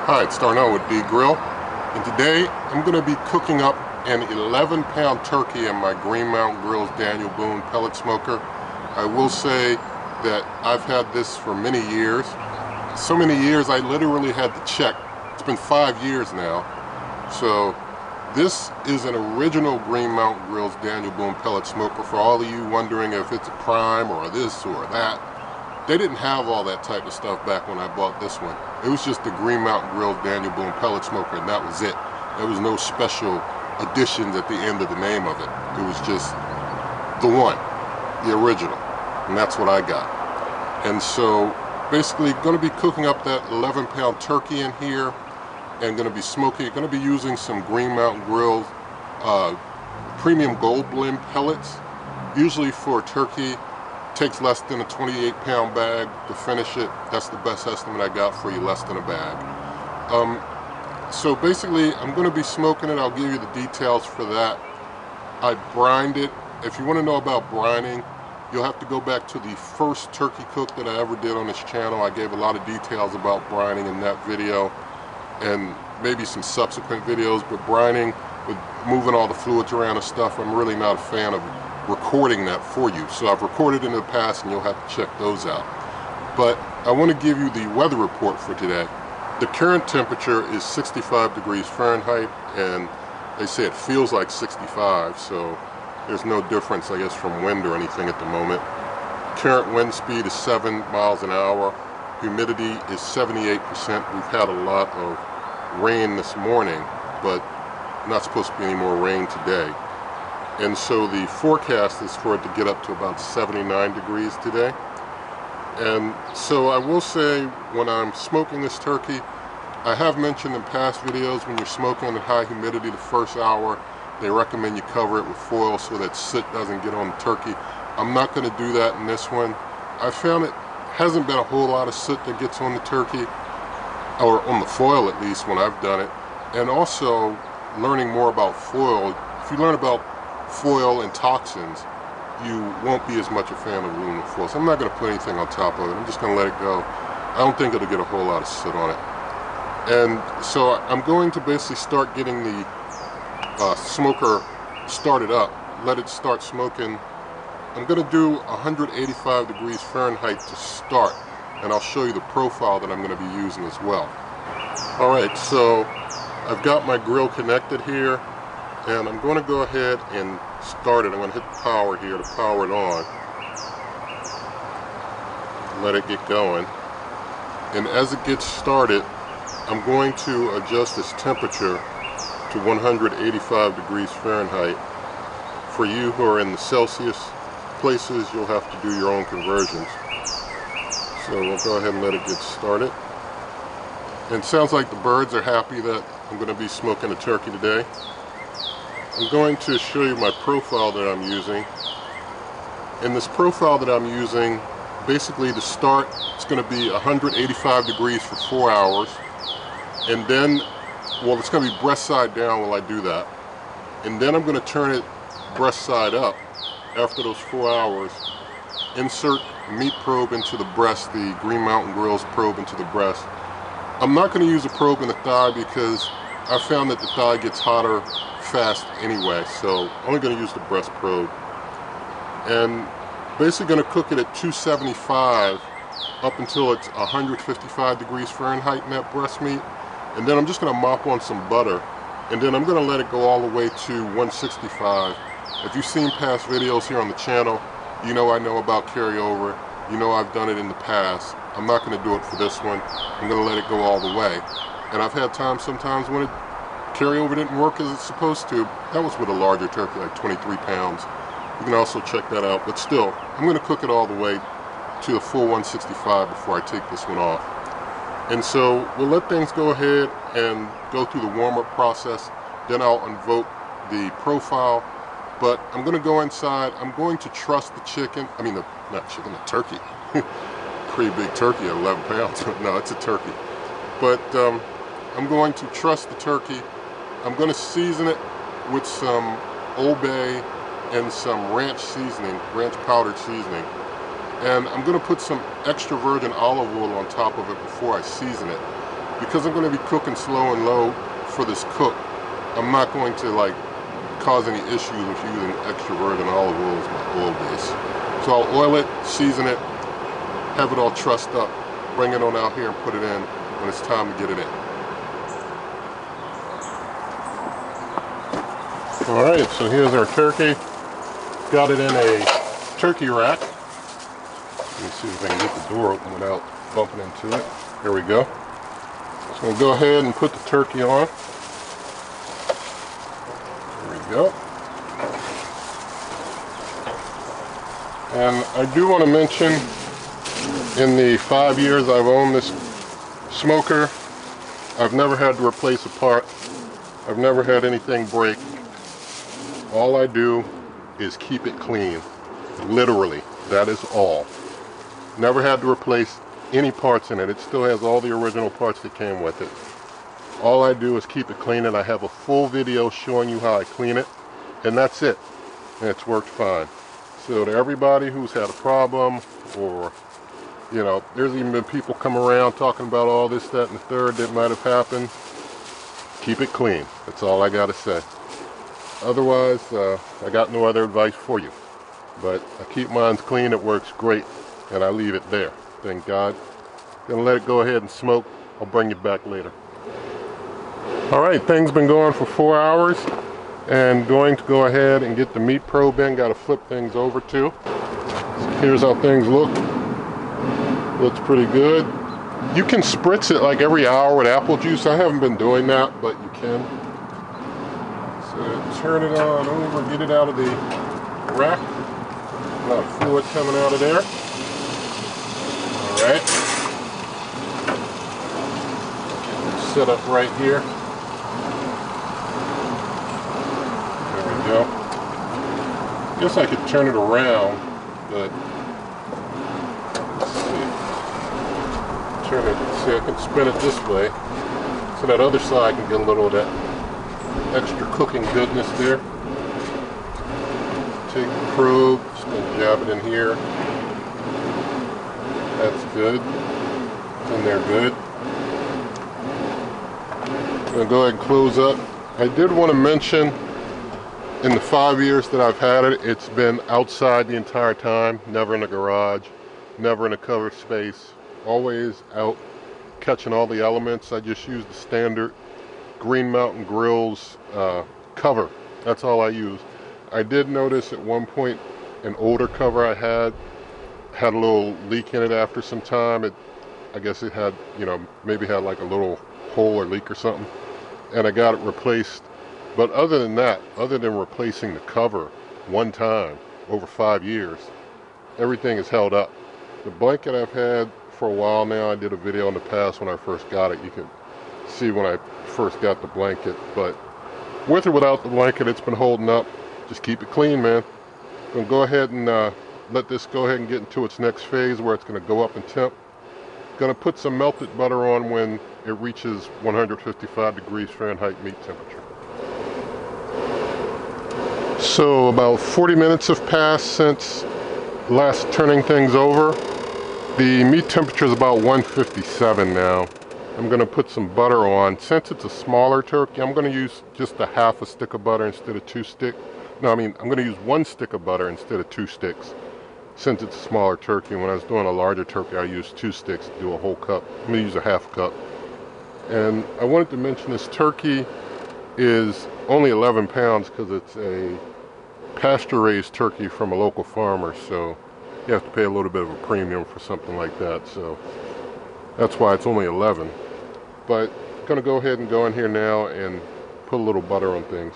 Hi, it's Darnell with D Grill, and today I'm going to be cooking up an 11-pound turkey in my Green Mountain Grill's Daniel Boone pellet smoker. I will say that I've had this for many years. So many years I literally had to check. It's been 5 years now. So this is an original Green Mountain Grill's Daniel Boone pellet smoker. For all of you wondering if it's a prime or this or that, they didn't have all that type of stuff back when I bought this one. It was just the Green Mountain Grill's Daniel Boone pellet smoker, and that was it. There was no special additions at the end of the name of it. It was just the one, the original, and that's what I got. And so basically going to be cooking up that 11-pound turkey in here, and going to be smoking it. Going to be using some Green Mountain Grill's premium gold blend pellets. Usually for turkey, takes less than a 28-pound bag to finish it. That's the best estimate I got for you, less than a bag. So basically I'm going to be smoking it. I'll give you the details for that. I brined it. If you want to know about brining, you'll have to go back to the first turkey cook that I ever did on this channel. I gave a lot of details about brining in that video and maybe some subsequent videos, but brining with moving all the fluids around and stuff, I'm really not a fan of recording that for you. So I've recorded in the past and you'll have to check those out. But I want to give you the weather report for today. The current temperature is 65 degrees Fahrenheit, and they say it feels like 65, so there's no difference, I guess, from wind or anything at the moment. Current wind speed is 7 miles an hour. Humidity is 78%. We've had a lot of rain this morning, but not supposed to be any more rain today. And so the forecast is for it to get up to about 79 degrees today. And so I will say, when I'm smoking this turkey, I have mentioned in past videos, when you're smoking at high humidity the first hour, they recommend you cover it with foil so that soot doesn't get on the turkey. I'm not going to do that in this one. I found it hasn't been a whole lot of soot that gets on the turkey, or on the foil at least, when I've done it. And also, learning more about foil, if you learn about foil and toxins, you won't be as much a fan of aluminum foil. So I'm not going to put anything on top of it. I'm just going to let it go. I don't think it'll get a whole lot of soot on it. And so I'm going to basically start getting the smoker started up, let it start smoking. I'm going to do 185 degrees Fahrenheit to start, and I'll show you the profile that I'm going to be using as well. Alright, so I've got my grill connected here, and I'm going to go ahead and start it. I'm going to hit power here to power it on. Let it get going. And as it gets started, I'm going to adjust its temperature to 185 degrees Fahrenheit. For you who are in the Celsius places, you'll have to do your own conversions. So we'll go ahead and let it get started. And it sounds like the birds are happy that I'm going to be smoking a turkey today. I'm going to show you my profile that I'm using. In this profile that I'm using, basically to start, it's going to be 185 degrees for 4 hours. And then, well, it's going to be breast side down while I do that. And then I'm going to turn it breast side up after those 4 hours. Insert meat probe into the breast, the Green Mountain Grill's probe into the breast. I'm not going to use a probe in the thigh because I found that the thigh gets hotter fast anyway, so I'm only going to use the breast probe. And basically going to cook it at 275 up until it's 155 degrees Fahrenheit in that breast meat. And then I'm just going to mop on some butter, and then I'm going to let it go all the way to 165. If you've seen past videos here on the channel, you know I know about carryover. You know I've done it in the past. I'm not going to do it for this one. I'm going to let it go all the way. And I've had times sometimes when carryover didn't work as it's supposed to. That was with a larger turkey, like 23 pounds. You can also check that out. But still, I'm going to cook it all the way to the full 165 before I take this one off. And so we'll let things go ahead and go through the warm-up process. Then I'll invoke the profile. But I'm going to go inside. I'm going to truss the chicken. I mean, not chicken, the turkey. Pretty big turkey at 11 pounds. No, it's a turkey. But I'm going to truss the turkey. I'm going to season it with some Old Bay and some ranch seasoning, ranch powdered seasoning. And I'm going to put some extra virgin olive oil on top of it before I season it. because I'm going to be cooking slow and low for this cook, I'm not going to like cause any issues with using extra virgin olive oil as my oil base. So I'll oil it, season it, have it all trussed up, bring it on out here and put it in when it's time to get it in. Alright, so here's our turkey. Got it in a turkey rack. Let me see if I can get the door open without bumping into it. Here we go. So we'll go ahead and put the turkey on. There we go. And I do want to mention, in the 5 years I've owned this smoker, I've never had to replace a part. I've never had anything break. All I do is keep it clean. Literally, that is all. Never had to replace any parts in it. It still has all the original parts that came with it. All I do is keep it clean, and I have a full video showing you how I clean it, and that's it. And it's worked fine. So to everybody who's had a problem, or you know, there's even been people come around talking about all this, that, and the third that might have happened, keep it clean. That's all I gotta say. Otherwise, I got no other advice for you. But I keep mine clean, it works great, and I leave it there. Thank God. Gonna let it go ahead and smoke. I'll bring it back later. Alright, things been going for 4 hours, and going to go ahead and get the meat probe in. Got to flip things over too. So here's how things look. Looks pretty good. You can spritz it like every hour with apple juice. I haven't been doing that, but you can. So turn it on over, get it out of the rack. A lot of fluid coming out of there. Alright. Set up right here. There we go. Guess I could turn it around, but let's see. Turn it, see, I can spin it this way, so that other side can get a little of that extra cooking goodness there. Take the probe, just gonna jab it in here. That's good. It's in there good. I'm gonna go ahead and close up. I did want to mention, in the 5 years that I've had it, it's been outside the entire time, never in a garage, never in a covered space, always out catching all the elements. I just use the standard Green Mountain Grills cover. That's all I use. I did notice at one point an older cover I had a little leak in it after some time. I guess it had, you know, maybe had like a little hole or leak or something, and I got it replaced. But other than that, other than replacing the cover one time over 5 years, everything is held up. The blanket I've had for a while now. I did a video in the past when I first got it. You can see when I first got the blanket, but with or without the blanket, it's been holding up. Just keep it clean, man. I'm gonna go ahead and let this go ahead and get into its next phase where it's gonna go up in temp. Gonna put some melted butter on when it reaches 155 degrees Fahrenheit meat temperature. So about 40 minutes have passed since last turning things over. The meat temperature is about 157 now. I'm gonna put some butter on. Since it's a smaller turkey, I'm gonna use just a half a stick of butter instead of 2 sticks. No, I mean, I'm gonna use 1 stick of butter instead of 2 sticks. Since it's a smaller turkey, when I was doing a larger turkey, I used 2 sticks to do a whole cup. I'm gonna use a half cup. And I wanted to mention this turkey is only 11 pounds because it's a pasture raised turkey from a local farmer, so you have to pay a little bit of a premium for something like that, so that's why it's only 11. But I'm gonna go ahead and go in here now and put a little butter on things.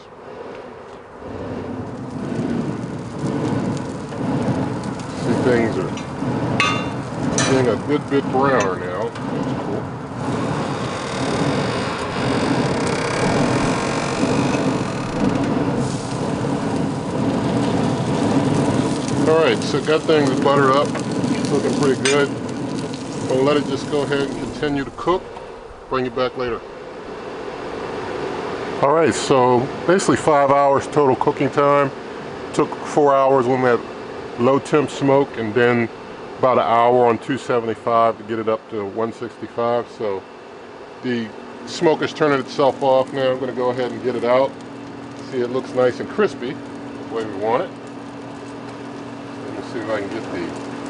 See, things are getting a good bit browner now. That's cool. Alright, so got things buttered up. It's looking pretty good. I'll let it just go ahead and continue to cook. Bring it back later. Alright, so basically 5 hours total cooking time. Took 4 hours when we had low temp smoke, and then about an hour on 275 to get it up to 165. So The smoker's turning itself off now. I'm going to go ahead and get it out. See, it looks nice and crispy the way we want it. Let me see if I can get the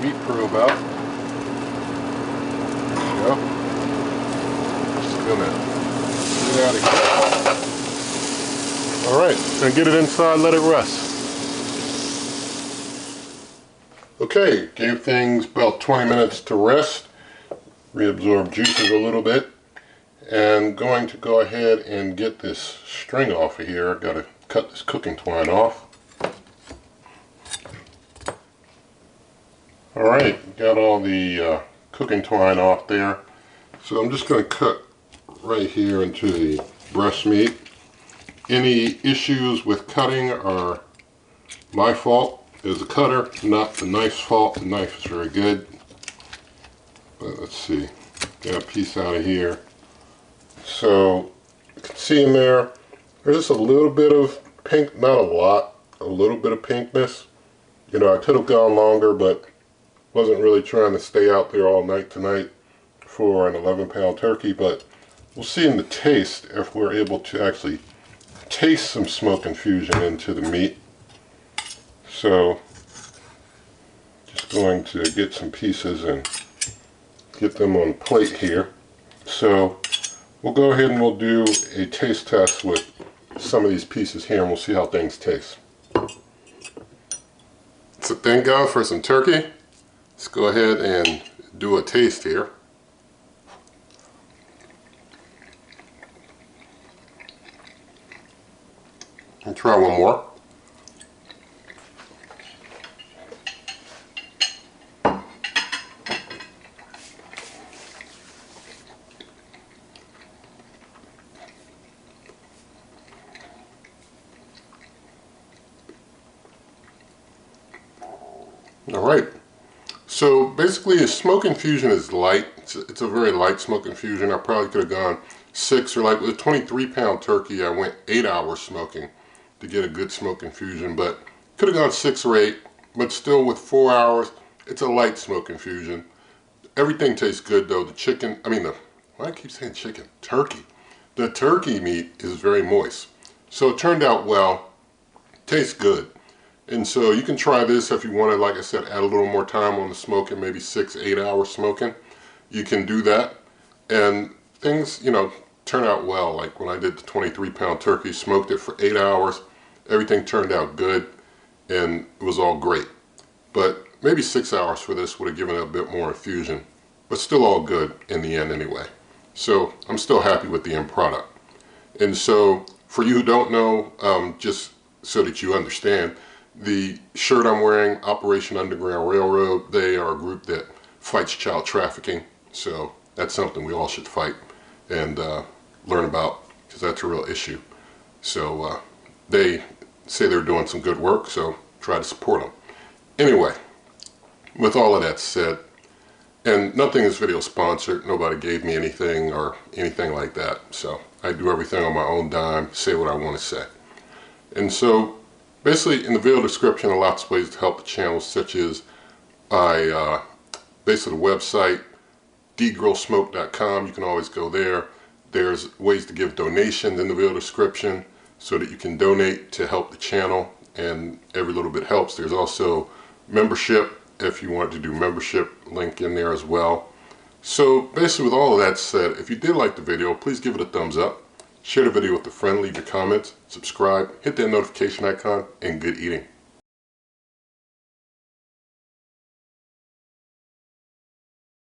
meat probe out. There we go. Just gonna get it out of here. Alright, gonna get it inside, let it rest. Okay, gave things about 20 minutes to rest. Reabsorb juices a little bit. And going to go ahead and get this string off of here. I've got to cut this cooking twine off. Alright, got all the cooking twine off there. So I'm just going to cut right here into the breast meat. Any issues with cutting are my fault as a cutter, not the knife's fault. The knife is very good. But let's see, got a piece out of here. So you can see in there, there's just a little bit of pink, not a lot, a little bit of pinkness. You know, I could have gone longer, but wasn't really trying to stay out there all night tonight for an 11-pound turkey. But we'll see in the taste if we're able to actually taste some smoke infusion into the meat. So just going to get some pieces and get them on a plate here. So we'll go ahead and we'll do a taste test with some of these pieces here and we'll see how things taste. So thank God for some turkey. Let's go ahead and do a taste here. And try one more. Alright, so basically a smoke infusion is light. It's a very light smoke infusion. I probably could have gone 6 or like with a 23-pound turkey I went 8 hours smoking to get a good smoke infusion, but could have gone 6 or 8, but still with 4 hours it's a light smoke infusion. Everything tastes good though. The chicken, why do I keep saying chicken? Turkey. The turkey meat is very moist. So it turned out well, tastes good. And so you can try this if you want to, like I said, add a little more time on the smoking, maybe 6-8 hours smoking. You can do that. And things, you know, turn out well. Like when I did the 23-pound turkey, smoked it for 8 hours, everything turned out good and it was all great. But maybe 6 hours for this would have given it a bit more infusion, but still all good in the end anyway. So I'm still happy with the end product. And so for you who don't know, just so that you understand, the shirt I'm wearing, Operation Underground Railroad, they are a group that fights child trafficking. So that's something we all should fight and learn about, because that's a real issue. So they say they're doing some good work, so try to support them. Anyway, with all of that said, and nothing is video sponsored, nobody gave me anything or anything like that. So I do everything on my own dime, say what I want to say. And so basically, in the video description are lots of ways to help the channel, such as basically the website, dgrillsmoke.com. You can always go there. There's ways to give donations in the video description so that you can donate to help the channel, and every little bit helps. There's also membership, if you want to do membership, link in there as well. So basically, with all of that said, if you did like the video, please give it a thumbs up. Share the video with a friend, leave your comments, subscribe, hit that notification icon, and good eating.